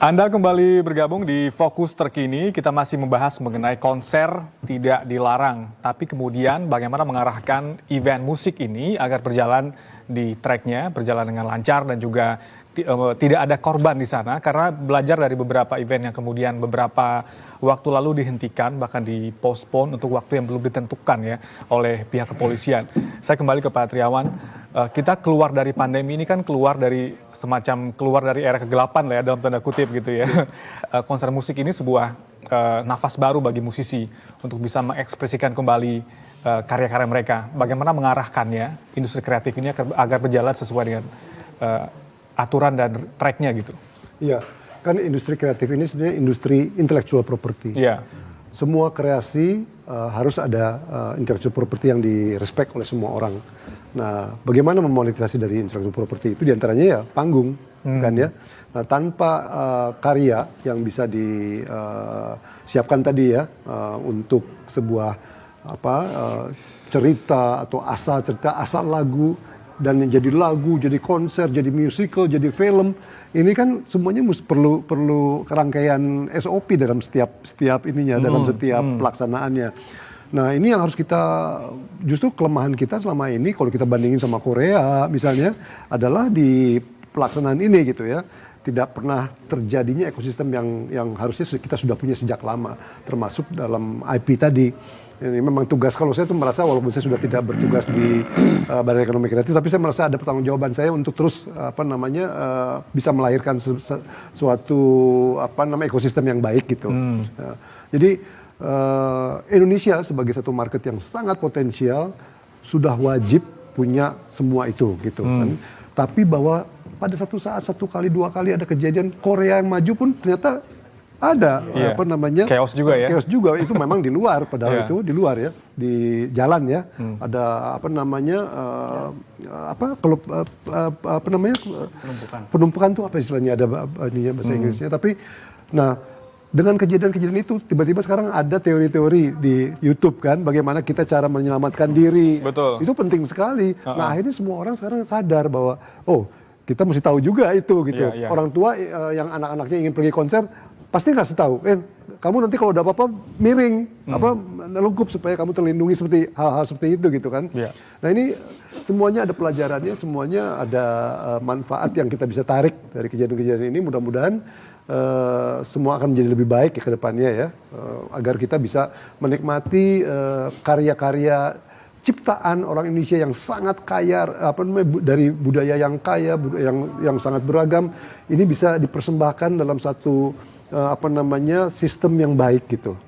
Anda kembali bergabung di Fokus Terkini. Kita masih membahas mengenai konser tidak dilarang, tapi kemudian bagaimana mengarahkan event musik ini agar berjalan di tracknya, berjalan dengan lancar dan juga tidak ada korban di sana. Karena belajar dari beberapa event yang kemudian beberapa waktu lalu dihentikan, bahkan dipospon untuk waktu yang belum ditentukan ya oleh pihak kepolisian. Saya kembali ke Pak Triawan. Kita keluar dari pandemi ini kan keluar dari era kegelapan lah ya dalam tanda kutip gitu ya. Konser musik ini sebuah nafas baru bagi musisi untuk bisa mengekspresikan kembali karya-karya mereka. Bagaimana mengarahkannya industri kreatif ini agar berjalan sesuai dengan aturan dan tracknya gitu. Iya, kan industri kreatif ini sebenarnya industri intellectual property. Iya. Semua kreasi harus ada intellectual property yang direspek oleh semua orang. Nah, bagaimana memonetisasi dari intellectual property itu diantaranya ya panggung, kan ya. Nah, tanpa karya yang bisa disiapkan tadi ya untuk sebuah cerita atau asal lagu dan jadi lagu, jadi konser, jadi musical, jadi film, ini kan semuanya perlu rangkaian SOP dalam setiap ininya, dalam setiap pelaksanaannya. Nah, ini yang harus justru kelemahan kita selama ini kalau kita bandingin sama Korea misalnya adalah di pelaksanaan ini gitu ya. Tidak pernah terjadinya ekosistem yang harusnya kita sudah punya sejak lama, termasuk dalam IP tadi. Ini memang tugas, kalau saya tuh merasa walaupun saya sudah tidak bertugas di Badan Ekonomi Kreatif, tapi saya merasa ada pertanggungjawaban saya untuk terus bisa melahirkan suatu ekosistem yang baik gitu. Jadi Indonesia sebagai satu market yang sangat potensial sudah wajib punya semua itu gitu kan. Tapi bahwa pada satu saat, satu kali, dua kali ada kejadian Korea yang maju pun ternyata ada chaos juga ya. Chaos juga itu memang di luar, padahal itu di luar ya, di jalan ya. Ada penumpukan tuh apa istilahnya, ada bahasa Inggrisnya. Tapi nah, dengan kejadian-kejadian itu tiba-tiba sekarang ada teori-teori di YouTube kan, bagaimana kita cara menyelamatkan diri. Betul. Itu penting sekali. Nah, akhirnya semua orang sekarang sadar bahwa kita mesti tahu juga itu gitu. Orang tua yang anak-anaknya ingin pergi konser pasti ngasih tahu, kamu nanti kalau ada apa-apa miring, melungkup supaya kamu terlindungi seperti hal-hal seperti itu gitu kan. Nah, ini semuanya ada pelajarannya, semuanya ada manfaat yang kita bisa tarik dari kejadian-kejadian ini. Mudah-mudahan semua akan menjadi lebih baik ya ke depannya ya, agar kita bisa menikmati karya-karya ciptaan orang Indonesia yang sangat kaya, dari budaya yang kaya, yang sangat beragam, ini bisa dipersembahkan dalam satu sistem yang baik gitu.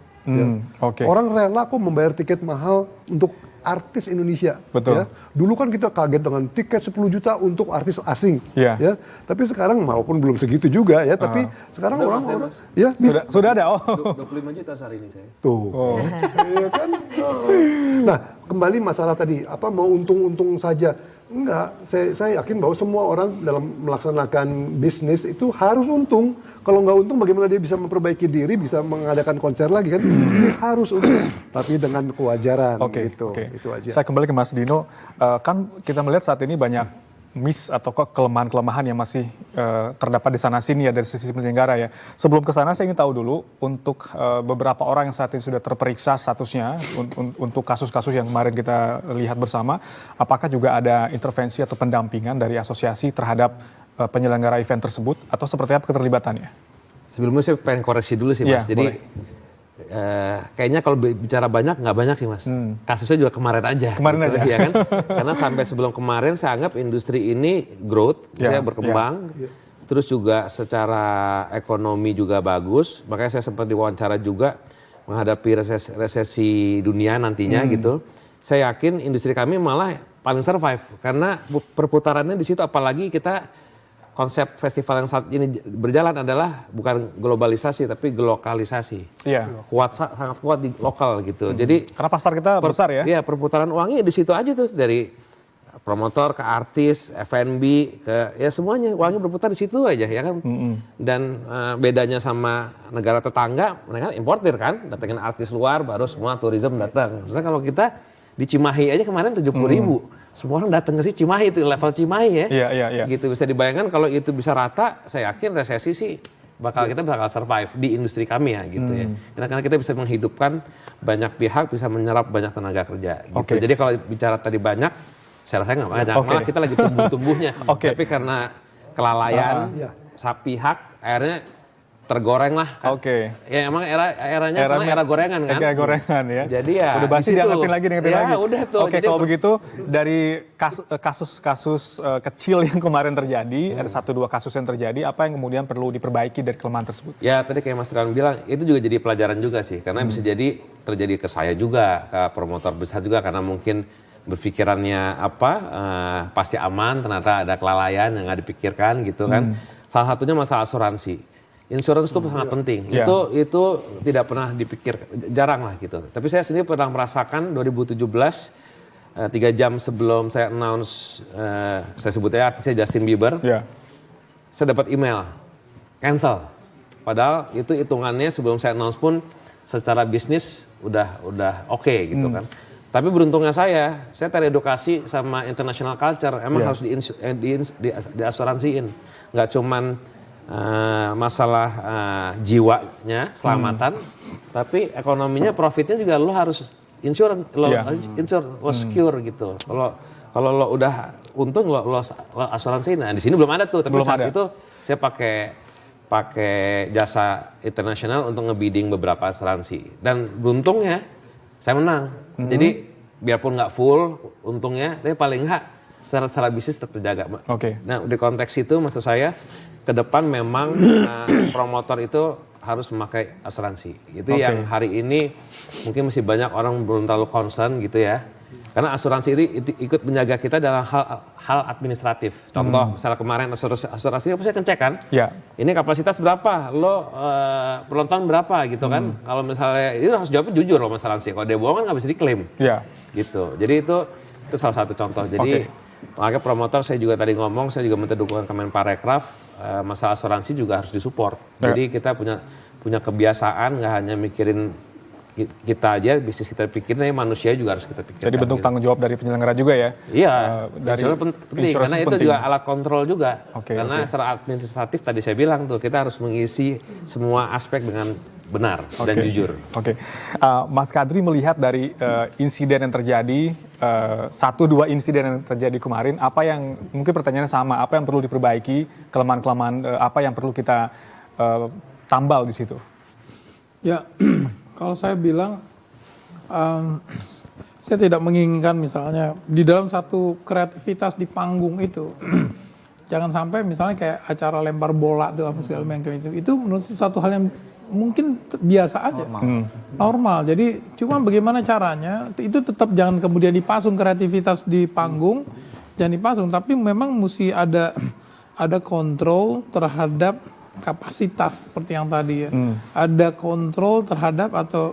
Orang rela kok membayar tiket mahal untuk artis Indonesia. Betul. Ya. Dulu kan kita kaget dengan tiket 10 juta untuk artis asing. Ya. Tapi sekarang walaupun belum segitu juga ya, tapi sekarang orang ya sudah ada 25 juta sehari ini saya. Tuh. Iya kan? Nah, kembali masalah tadi, mau untung-untung saja. Enggak, saya yakin bahwa semua orang dalam melaksanakan bisnis itu harus untung. Kalau nggak untung bagaimana dia bisa memperbaiki diri, bisa mengadakan konser lagi kan? Ini harus untung, tapi dengan kewajaran gitu. Itu aja. Saya kembali ke Mas Dino, kan kita melihat saat ini banyak miss atau kelemahan-kelemahan yang masih terdapat di sana sini ya dari sisi penyelenggara ya. Sebelum ke sana saya ingin tahu dulu untuk beberapa orang yang saat ini sudah terperiksa statusnya untuk kasus-kasus yang kemarin kita lihat bersama, apakah juga ada intervensi atau pendampingan dari asosiasi terhadap penyelenggara event tersebut atau seperti apa keterlibatannya? Sebelumnya saya pengen koreksi dulu sih Mas. Jadi kayaknya kalau bicara nggak banyak sih Mas. Kasusnya juga kemarin aja. Ya kan? Karena sampai sebelum kemarin saya anggap industri ini growth, saya berkembang. Terus juga secara ekonomi juga bagus. Makanya saya sempat diwawancara juga menghadapi resesi dunia nantinya gitu. Saya yakin industri kami malah paling survive karena perputarannya di situ, apalagi kita konsep festival yang saat ini berjalan adalah bukan globalisasi tapi gelokalisasi. Sangat kuat di lokal gitu. Jadi karena pasar kita besar ya. Iya, perputaran uangnya di situ aja tuh, dari promotor ke artis, F&B ke semuanya uangnya berputar di situ aja ya kan. Dan bedanya sama negara tetangga, mereka importir kan, datengin artis luar baru semua tourism datang. Soalnya kalau kita di Cimahi aja kemarin 70.000. Semua orang datang ke sini Cimahi, itu level Cimahi ya. Iya. Gitu bisa dibayangkan kalau itu bisa rata, saya yakin resesi sih kita bakal survive di industri kami ya gitu ya. Karena kita bisa menghidupkan banyak pihak, bisa menyerap banyak tenaga kerja gitu. Jadi kalau bicara tadi banyak, saya rasa nggak banyak. Malah kita lagi tumbuh-tumbuhnya. Tapi karena kelalaian pihak, akhirnya tergoreng lah. Ya emang eranya era gorengan kan. Era gorengan ya. Jadi ya udah pasti diangetin lagi. Udah tuh. Kalau begitu dari kasus-kasus kecil yang kemarin terjadi, ada 1-2 kasus yang terjadi, apa yang kemudian perlu diperbaiki dari kelemahan tersebut? Ya tadi kayak Mas Triawan bilang, itu juga jadi pelajaran juga sih. Karena bisa jadi terjadi ke saya juga, ke promotor besar juga, karena mungkin berpikirannya pasti aman, ternyata ada kelalaian yang nggak dipikirkan gitu kan. Salah satunya masalah asuransi. Insurance itu sangat penting. Itu tidak pernah dipikir, jarang lah gitu. Tapi saya sendiri pernah merasakan 2017, 3 jam sebelum saya announce, saya sebutnya artisnya Justin Bieber, saya dapat email cancel. Padahal itu hitungannya sebelum saya announce pun secara bisnis udah oke gitu kan. Tapi beruntungnya saya teredukasi sama international culture, emang harus diasuransiin. Nggak cuman masalah jiwanya, selamatan, tapi ekonominya, profitnya juga lo harus insure, lo secure gitu. Kalau lo udah untung lo asuransiin. Nah di sini belum ada tuh, tapi saat itu saya pakai jasa internasional untuk ngebidding beberapa asuransi, dan beruntungnya saya menang. Jadi biarpun nggak full untungnya, tapi paling nggak secara bisnis tetap terjaga. Nah di konteks itu maksud saya ke depan memang promotor itu harus memakai asuransi. Itu yang hari ini mungkin masih banyak orang belum terlalu concern gitu ya. Karena asuransi ini ikut menjaga kita dalam hal administratif. Contoh misalnya kemarin asuransi pasti akan cek kan. Ini kapasitas berapa, lo penonton berapa gitu kan. Kalau misalnya ini harus jawabnya jujur loh mas asuransi. Kalau dia bohong kan nggak bisa diklaim. Gitu. Jadi itu salah satu contoh. Jadi makanya promotor saya juga tadi ngomong, saya juga minta dukungan Kemenparekraf, masalah asuransi juga harus disupport. Jadi kita punya kebiasaan nggak hanya mikirin kita aja, bisnis kita pikirin, manusia juga harus kita pikirkan. Jadi bentuk tanggung jawab dari penyelenggara juga ya? Iya, dari penting, karena itu juga alat kontrol juga. Karena secara administratif tadi saya bilang tuh, kita harus mengisi semua aspek dengan benar dan jujur. Mas Kadri melihat dari insiden yang terjadi, 1-2 insiden yang terjadi kemarin, apa yang mungkin pertanyaannya sama, apa yang perlu diperbaiki, kelemahan-kelemahan apa yang perlu kita tambal di situ? Ya, kalau saya bilang, saya tidak menginginkan misalnya di dalam satu kreativitas di panggung itu, jangan sampai misalnya kayak acara lempar bola tuh apa segala macam itu menurut saya satu hal yang mungkin biasa aja, normal. Jadi cuma bagaimana caranya itu tetap jangan kemudian dipasung kreativitas di panggung, jangan dipasung, tapi memang mesti ada kontrol terhadap kapasitas seperti yang tadi ya. Ada kontrol terhadap atau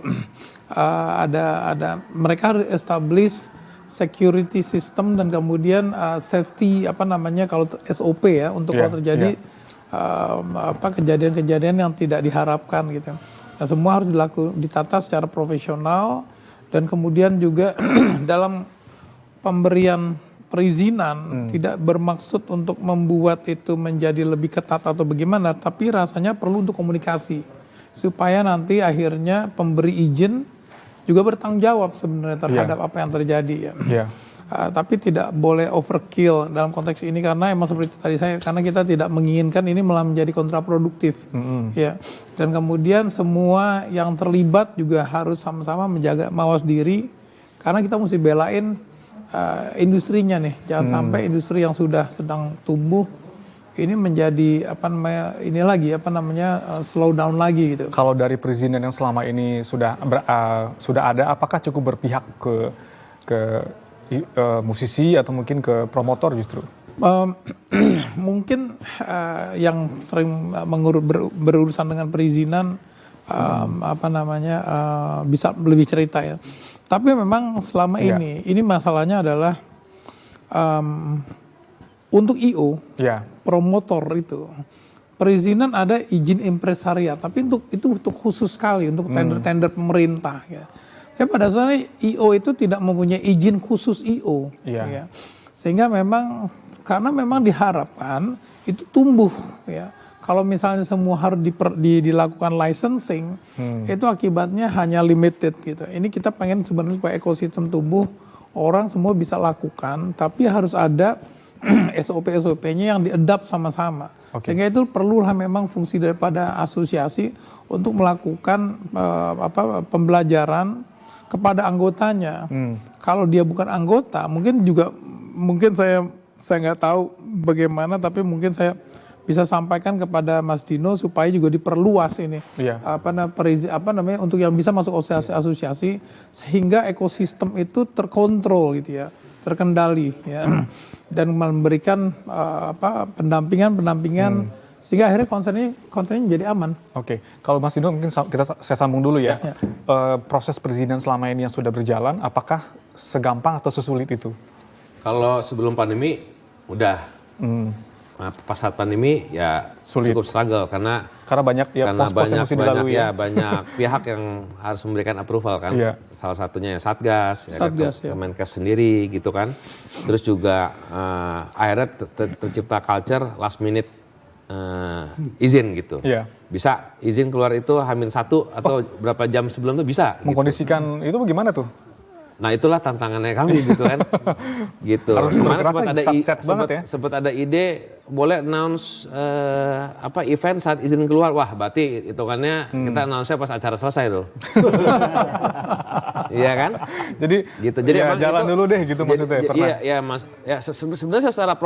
ada mereka harus establish security system dan kemudian safety kalau SOP ya untuk kalau terjadi kejadian-kejadian yang tidak diharapkan gitu. Nah, semua harus ditata secara profesional dan kemudian juga dalam pemberian perizinan tidak bermaksud untuk membuat itu menjadi lebih ketat atau bagaimana, tapi rasanya perlu untuk komunikasi supaya nanti akhirnya pemberi izin juga bertanggung jawab sebenarnya terhadap apa yang terjadi ya. Tapi tidak boleh overkill dalam konteks ini karena emang seperti tadi karena kita tidak menginginkan ini malah menjadi kontraproduktif ya. Dan kemudian semua yang terlibat juga harus sama-sama menjaga mawas diri karena kita mesti belain industrinya nih, jangan sampai industri yang sudah sedang tumbuh ini menjadi slow down lagi gitu. Kalau dari perizinan yang selama ini sudah ada, apakah cukup berpihak ke musisi atau mungkin ke promotor justru? Mungkin yang sering berurusan dengan perizinan bisa lebih cerita ya. Tapi memang selama ini masalahnya adalah untuk IO, promotor itu perizinan ada izin impresaria, tapi itu untuk khusus sekali untuk tender-tender pemerintah ya. Ya pada dasarnya IO itu tidak mempunyai izin khusus IO, ya. Sehingga karena memang diharapkan itu tumbuh, ya. kalau misalnya semua harus dilakukan licensing, itu akibatnya hanya limited gitu. Ini kita pengen sebenarnya supaya ekosistem tumbuh, orang semua bisa lakukan, tapi harus ada SOP-SOP-nya yang diadapt sama-sama. Sehingga itu perlulah memang fungsi daripada asosiasi untuk melakukan pembelajaran kepada anggotanya. Kalau dia bukan anggota, mungkin saya nggak tahu bagaimana, tapi mungkin saya bisa sampaikan kepada Mas Dino supaya juga diperluas ini untuk yang bisa masuk asosiasi sehingga ekosistem itu terkontrol gitu ya, terkendali ya, dan memberikan pendampingan sehingga akhirnya konsernya jadi aman. Oke, kalau Mas Dino mungkin saya sambung dulu ya. Proses perizinan selama ini yang sudah berjalan, apakah segampang atau sesulit itu? Kalau sebelum pandemi udah. Pas saat pandemi ya sulit. Cukup struggle karena banyak ya pos-pos yang mesti dilalui ya. Banyak pihak yang harus memberikan approval kan. Salah satunya ya Satgas Kemenkes sendiri gitu kan. Terus juga akhirnya tercipta culture last minute izin gitu. Bisa izin keluar itu H-1 atau berapa jam sebelum itu bisa. Mengkondisikan itu bagaimana tuh? Nah itulah tantangannya kami gitu kan. Gitu. Kemarin sempat ada ide boleh announce event saat izin keluar. Wah, berarti hitungannya kita announce-nya pas acara selesai tuh. Iya kan? Jadi ya, jalan itu, dulu deh gitu maksudnya. Iya, Mas. Ya sebenarnya secara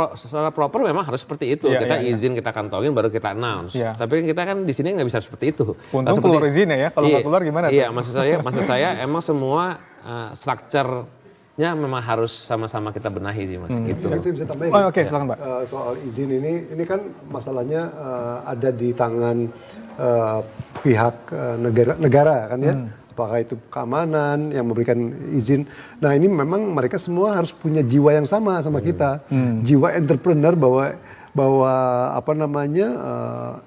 proper memang harus seperti itu. Kita izin, kita kantongin baru kita announce. Tapi kita kan di sini nggak bisa seperti itu. Untung keluar izinnya ya. Kalau nggak keluar gimana? Iya, maksud saya emang semua strukturnya memang harus sama-sama kita benahi sih Mas. Gitu. Yang saya bisa tambahin. Oke, silakan Pak. Soal izin ini kan masalahnya ada di tangan pihak negara kan ya. Apakah itu keamanan yang memberikan izin. Nah ini memang mereka semua harus punya jiwa yang sama kita. Jiwa entrepreneur bahwa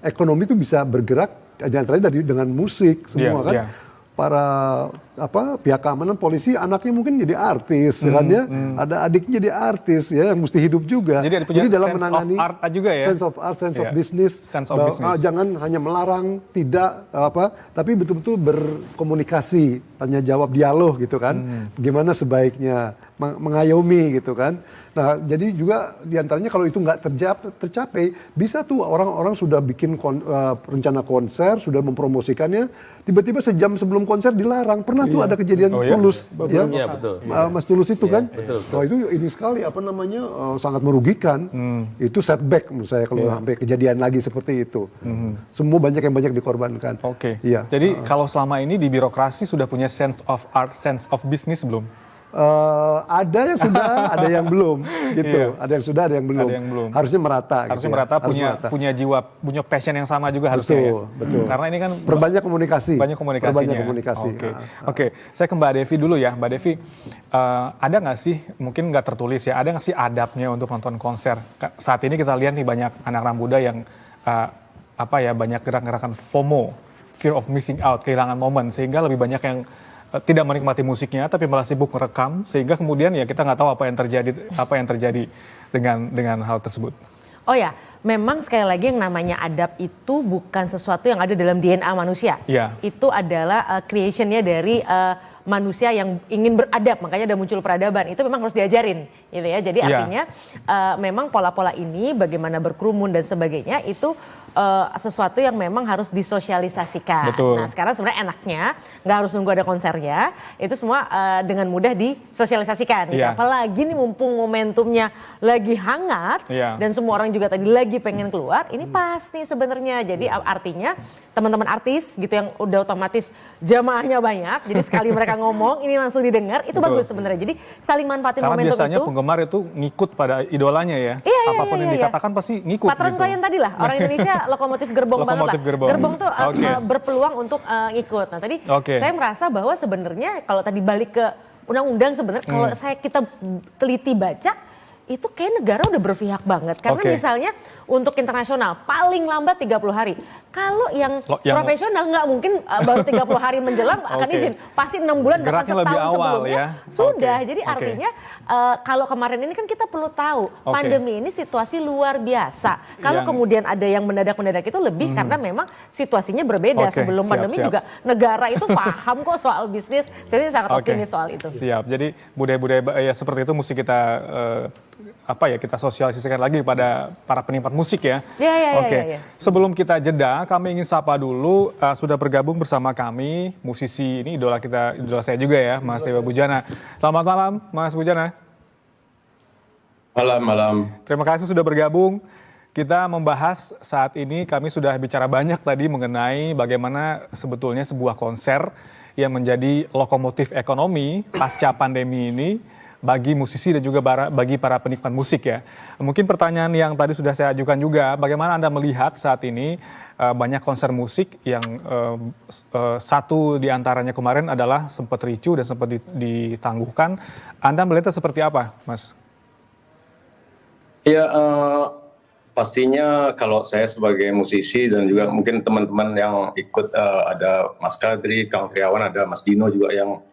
ekonomi itu bisa bergerak diantaranya dengan musik semua kan. Para pihak keamanan, polisi, anaknya mungkin jadi artis, kan ya, ada adiknya jadi artis ya, yang mesti hidup juga. Jadi dalam menangani of art juga ya, sense of art, sense of business, jangan hanya melarang, tidak tapi betul-betul berkomunikasi, tanya jawab, dialog gitu kan, gimana sebaiknya mengayomi gitu kan. Nah jadi juga diantaranya kalau itu nggak tercapai, bisa tuh orang-orang sudah bikin rencana konser, sudah mempromosikannya, tiba-tiba sejam sebelum konser dilarang. Pernah tuh ada kejadian Tulus, ya, betul. Mas Tulus itu kan. Betul. Wah itu ini sekali sangat merugikan. Itu setback menurut saya kalau sampai kejadian lagi seperti itu. Semua banyak dikorbankan. Oke. Jadi kalau selama ini di birokrasi sudah punya sense of art, sense of business belum? Ada yang sudah, ada yang belum, gitu. Ada yang sudah, ada yang belum. Harusnya merata. Harusnya merata, punya jiwa, punya passion yang sama juga harusnya. Betul. Karena ini kan perbanyak komunikasi. Perbanyak komunikasi. Oke. Saya ke Mbak Devi dulu ya, Mbak Devi. Ada nggak sih, mungkin nggak tertulis ya, ada nggak sih adabnya untuk nonton konser? Saat ini kita lihat nih banyak anak muda yang banyak gerak-gerakan FOMO, fear of missing out, kehilangan momen, sehingga lebih banyak yang tidak menikmati musiknya tapi malah sibuk merekam sehingga kemudian ya kita nggak tahu apa yang terjadi dengan hal tersebut. Oh ya, memang sekali lagi yang namanya adab itu bukan sesuatu yang ada dalam DNA manusia. Itu adalah creationnya dari manusia yang ingin beradab, makanya ada muncul peradaban. Itu memang harus diajarin gitu ya. Jadi artinya memang pola-pola ini bagaimana berkerumun dan sebagainya itu sesuatu yang memang harus disosialisasikan. Betul. Nah sekarang sebenarnya enaknya nggak harus nunggu ada konsernya, itu semua dengan mudah disosialisasikan. Gitu. Apalagi nih mumpung momentumnya lagi hangat dan semua orang juga tadi lagi pengen keluar, ini pas nih sebenarnya. Jadi artinya teman-teman artis gitu yang udah otomatis jamaahnya banyak, jadi sekali mereka ngomong ini langsung didengar, itu bagus sebenarnya. Jadi saling manfaatin momentum itu. Karena biasanya penggemar itu ngikut pada idolanya ya. Apapun yang dikatakan pasti ngikut. Patron klien tadi lah, orang Indonesia lokomotif gerbong banget lah. Gerbong tuh berpeluang untuk ngikut. Nah tadi saya merasa bahwa sebenarnya kalau tadi balik ke undang-undang sebenarnya kalau kita teliti baca itu kayak negara udah berpihak banget. Karena misalnya Untuk internasional paling lambat 30 hari. Kalau yang profesional nggak mungkin baru 30 hari menjelang akan izin. Pasti 6 bulan bahkan setahun sebelumnya sudah. Jadi artinya kalau kemarin ini kan kita perlu tahu pandemi ini situasi luar biasa. Kalau kemudian ada yang mendadak-mendadak itu lebih karena memang situasinya berbeda. Sebelum pandemi juga negara itu paham kok soal bisnis. Saya sangat optimis soal itu. Siap. Jadi budaya-budaya seperti itu mesti kita kita sosialisasikan lagi pada para penikmat musik ya. Iya. Sebelum kita jeda, kami ingin sapa dulu sudah bergabung bersama kami musisi ini idola saya juga ya, Mas Dewa Bujana. Selamat malam, Mas Bujana. Malam. Terima kasih sudah bergabung. Kita membahas saat ini, kami sudah bicara banyak tadi mengenai bagaimana sebetulnya sebuah konser yang menjadi lokomotif ekonomi pasca pandemi ini bagi musisi dan juga bagi para penikmat musik ya. Mungkin pertanyaan yang tadi sudah saya ajukan juga, bagaimana Anda melihat saat ini banyak konser musik yang satu di antaranya kemarin adalah sempat ricuh dan sempat ditangguhkan. Anda melihatnya seperti apa, Mas? Ya, pastinya kalau saya sebagai musisi dan juga mungkin teman-teman yang ikut ada Mas Kadri, Kang Triawan, ada Mas Dino juga yang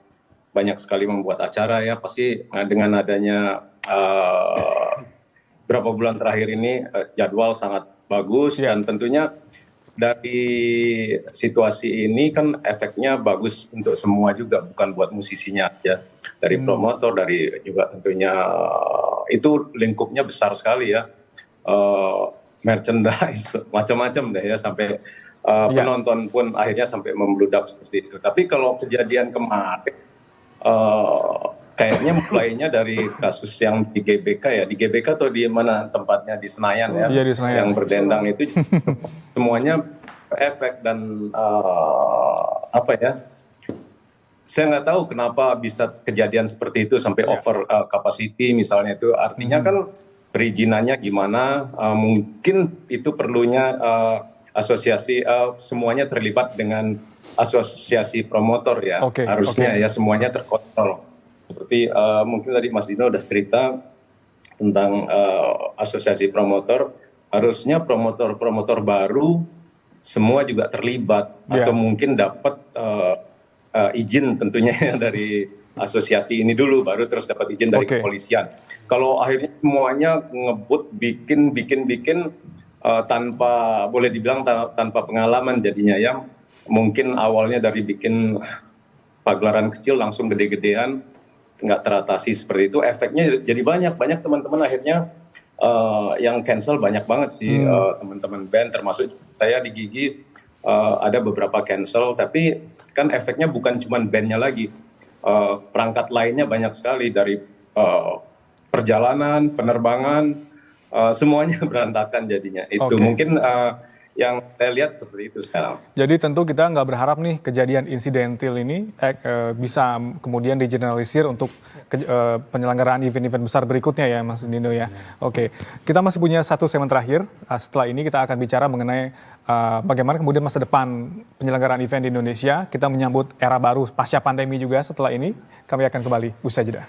banyak sekali membuat acara ya, pasti dengan adanya beberapa bulan terakhir ini jadwal sangat bagus dan tentunya dari situasi ini kan efeknya bagus untuk semua juga, bukan buat musisinya ya, dari promotor, dari juga tentunya itu lingkupnya besar sekali ya, merchandise macam-macam deh ya, sampai penonton pun akhirnya sampai membludak seperti itu. Tapi kalau kejadian kemarin kayaknya mulainya dari kasus yang di GBK ya, di GBK atau di mana tempatnya, di Senayan ya, di Senayan. Yang berdendang itu semuanya efek dan saya nggak tahu kenapa bisa kejadian seperti itu sampai over capacity misalnya, itu artinya kan perizinannya gimana, mungkin itu perlunya asosiasi semuanya terlibat dengan asosiasi promotor ya, harusnya ya semuanya terkontrol. Seperti mungkin tadi Mas Dino udah cerita tentang asosiasi promotor, harusnya promotor baru semua juga terlibat atau mungkin dapat izin tentunya dari asosiasi ini dulu, baru terus dapat izin dari kepolisian. Kalau akhirnya semuanya ngebut bikin tanpa, boleh dibilang tanpa pengalaman jadinya ya, mungkin awalnya dari bikin pagelaran kecil langsung gede-gedean, nggak teratasi seperti itu, efeknya jadi banyak teman-teman akhirnya yang cancel banyak banget sih, teman-teman band termasuk saya di Gigi ada beberapa cancel, tapi kan efeknya bukan cuma bandnya lagi, perangkat lainnya banyak sekali, dari perjalanan, penerbangan, semuanya berantakan jadinya. Itu mungkin yang saya lihat seperti itu sekarang. Jadi tentu kita nggak berharap nih kejadian insidental ini bisa kemudian digeneralisir untuk penyelenggaraan event-event besar berikutnya ya, Mas Dino ya. Kita masih punya satu segmen terakhir. Setelah ini kita akan bicara mengenai bagaimana kemudian masa depan penyelenggaraan event di Indonesia. Kita menyambut era baru pasca pandemi juga. Setelah ini kami akan kembali usai jeda.